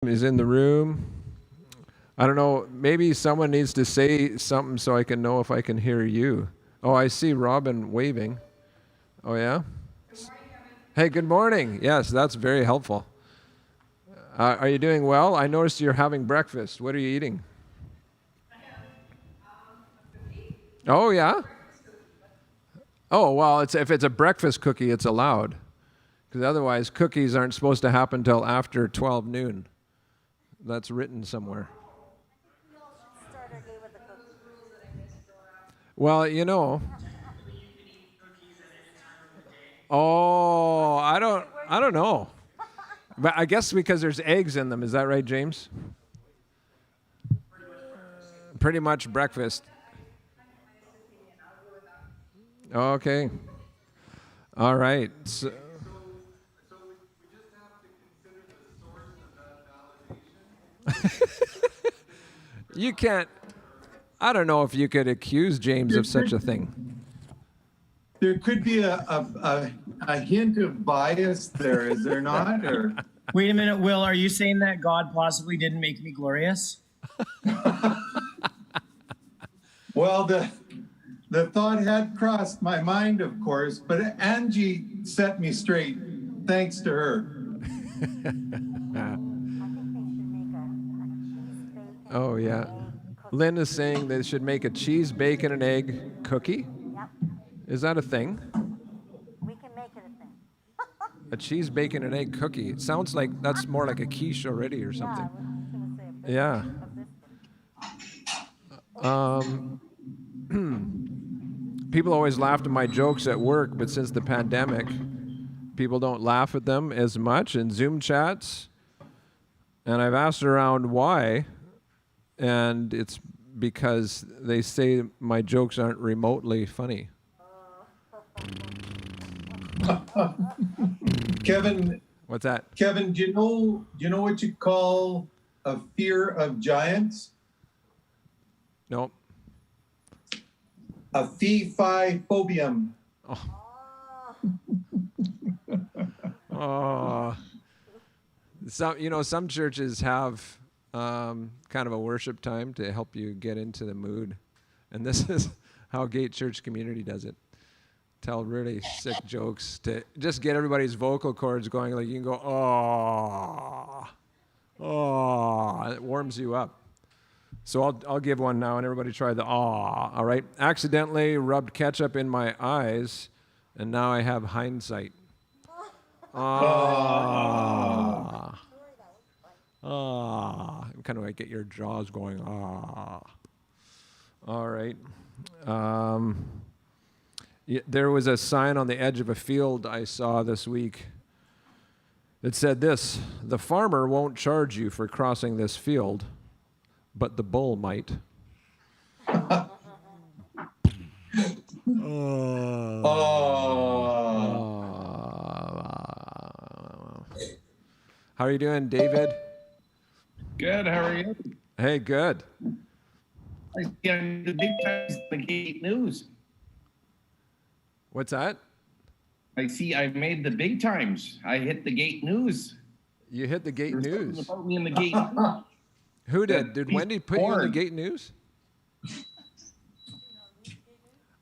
is in the room. I don't know, maybe someone needs to say something so I can know if I can hear you. Oh, I see Robin waving. Oh, yeah? Hey, good morning. Yes, that's very helpful. Are you doing well? I noticed you're having breakfast. What are you eating? Oh, yeah? Oh, well, if it's a breakfast cookie, it's allowed. Because otherwise, cookies aren't supposed to happen till after 12 noon. That's written somewhere. Well, you know. Oh, I don't know. But I guess because there's eggs in them. Is that right, James? Pretty much breakfast. Okay. All right. So, you can't. I don't know if you could accuse James of such a thing. There could be a hint of bias there, is there not? Or Wait a minute, Will, are you saying that God possibly didn't make me glorious? well, the thought had crossed my mind, of course, but Angie set me straight, thanks to her. Oh, yeah. Lynn is saying they should make a cheese, bacon, and egg cookie. Yep, Is that a thing? we can make it a thing. A cheese, bacon, and egg cookie. It sounds like that's more like a quiche already or Yeah, I something. was just gonna say a bit Yeah. of this. People always laughed at my jokes at work, but since the pandemic, people don't laugh at them as much in Zoom chats. And I've asked around why, and it's because they say my jokes aren't remotely funny. Kevin, What's that? Kevin, do you know what you call a fear of giants? Nope. A fee-fi-phobium. Oh. Some churches have kind of a worship time to help you get into the mood. And this is how Gate Church Community does it. Tell really sick jokes to just get everybody's vocal cords going. Like you can go, oh, oh. It warms you up. So I'll give one now, and everybody try the aw. All right. Accidentally rubbed ketchup in my eyes, and now I have hindsight. Ah. Ah. Kind of like get your jaws going. Ah. All right. There was a sign on the edge of a field I saw this week that said this: the farmer won't charge you for crossing this field, but the bull might. How are you doing, David? Good. How are you? Hey, good. I see on the big times in the Gate News. What's that? I see I made the big times. I hit the Gate News. You hit the Gate There's News. something about me in the Gate News. Who did? Did He's Wendy put you in the born. Gate News?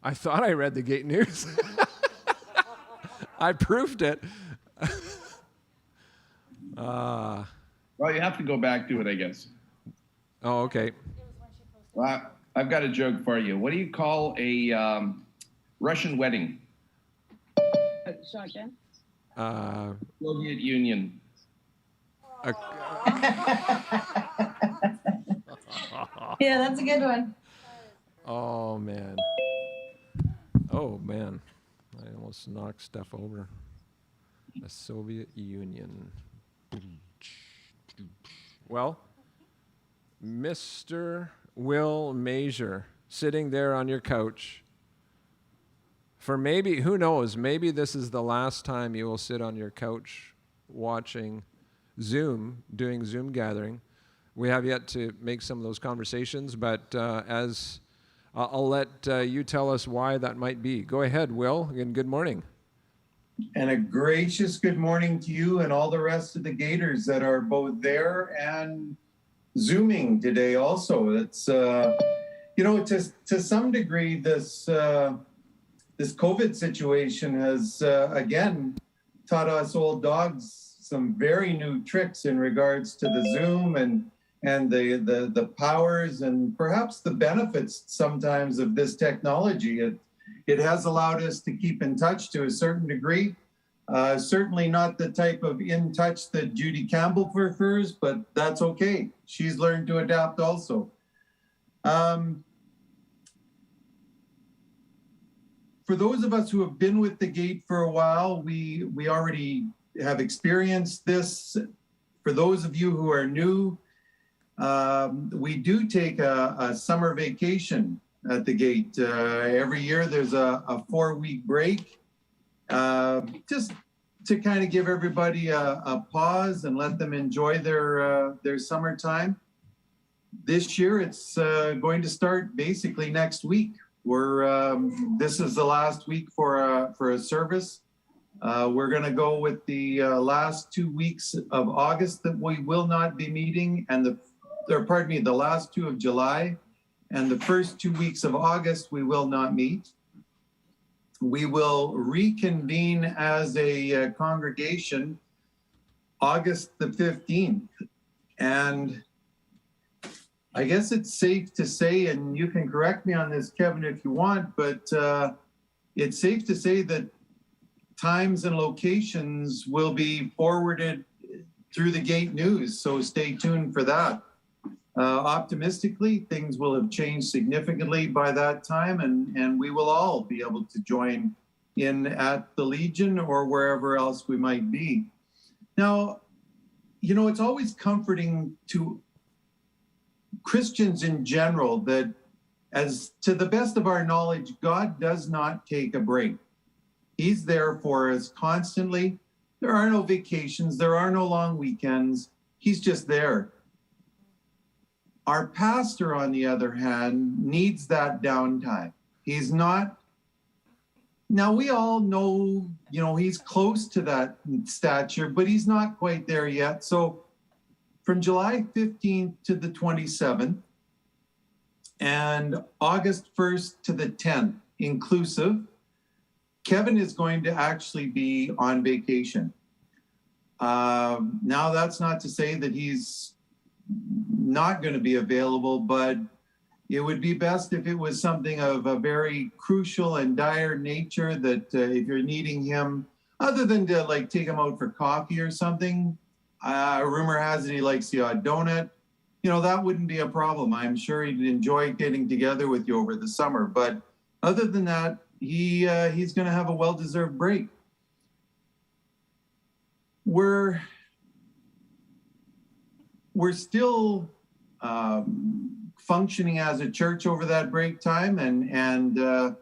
I thought I read the Gate News. I proved it. Well, you have to go back to it, I guess. Oh, okay. Well, I've got a joke for you. What do you call a Russian wedding? Shotgun. Soviet Union. Yeah, that's a good one. Oh, man. Oh, man. I almost knocked stuff over. The Soviet Union. Well, Mr. Will Major, sitting there on your couch, for maybe, who knows, maybe this is the last time you will sit on your couch watching Zoom, doing Zoom gathering. We have yet to make some of those conversations, but as I'll let you tell us why that might be. Go ahead, Will, and good morning. And a gracious good morning to you and all the rest of the Gators that are both there and Zooming today also. It's, you know, to some degree, this COVID situation has, again, taught us old dogs some very new tricks in regards to the Zoom and the powers and perhaps the benefits sometimes of this technology. It has allowed us to keep in touch to a certain degree. Certainly not the type of in touch that Judy Campbell prefers, but that's okay. She's learned to adapt also. For those of us who have been with the Gate for a while, we already have experienced this. For those of you who are new, we do take a summer vacation at the Gate. Every year there's a 4-week break, just to kind of give everybody a pause and let them enjoy their summertime. This year it's going to start basically next week. This is the last week for a service. We're going to go with the last 2 weeks of August that we will not be meeting, and the last 2 of July, and the first 2 weeks of August we will not meet. We will reconvene as a congregation August the 15th, and I guess it's safe to say, and you can correct me on this, Kevin, if you want, but it's safe to say that times and locations will be forwarded through the Gate News, so stay tuned for that. Optimistically, things will have changed significantly by that time, and we will all be able to join in at the Legion or wherever else we might be. Now, you know, it's always comforting to Christians in general that, as to the best of our knowledge, God does not take a break. He's there for us constantly. There are no vacations. There are no long weekends. He's just there. Our pastor, on the other hand, needs that downtime. He's not. Now, we all know, you know, he's close to that stature, but he's not quite there yet. So from July 15th to the 27th and August 1st to the 10th inclusive, Kevin is going to actually be on vacation. Now, that's not to say that he's not going to be available, but it would be best if it was something of a very crucial and dire nature that if you're needing him, other than to like take him out for coffee or something, rumor has it he likes the odd donut, you know, that wouldn't be a problem. I'm sure he'd enjoy getting together with you over the summer. But other than that, he's going to have a well-deserved break. We're still functioning as a church over that break time, and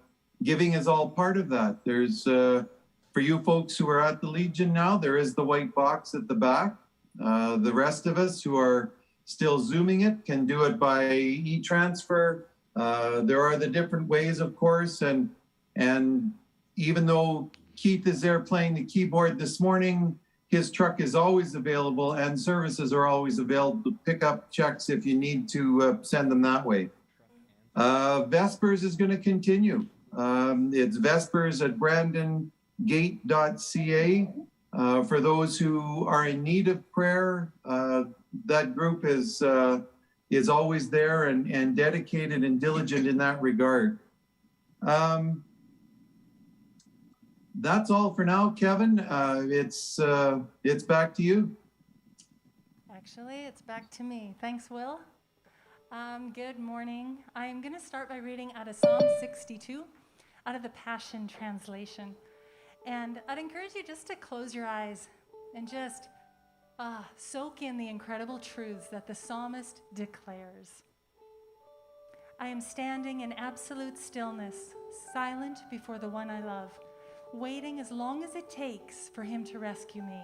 giving is all part of that. There's for you folks who are at the Legion now, there is the white box at the back. The rest of us who are still Zooming it can do it by e-transfer. There are the different ways, of course, and even though Keith is there playing the keyboard this morning, his truck is always available and services are always available to pick up checks if you need to send them that way. Vespers is going to continue. It's Vespers at brandongate.ca. For those who are in need of prayer, that group is always there and dedicated and diligent in that regard. That's all for now, Kevin. It's back to you. Actually, it's back to me. Thanks, Will. Good morning. I'm going to start by reading out of Psalm 62 out of the Passion Translation. And I'd encourage you just to close your eyes and just soak in the incredible truths that the psalmist declares. I am standing in absolute stillness, silent before the one I love, waiting as long as it takes for him to rescue me.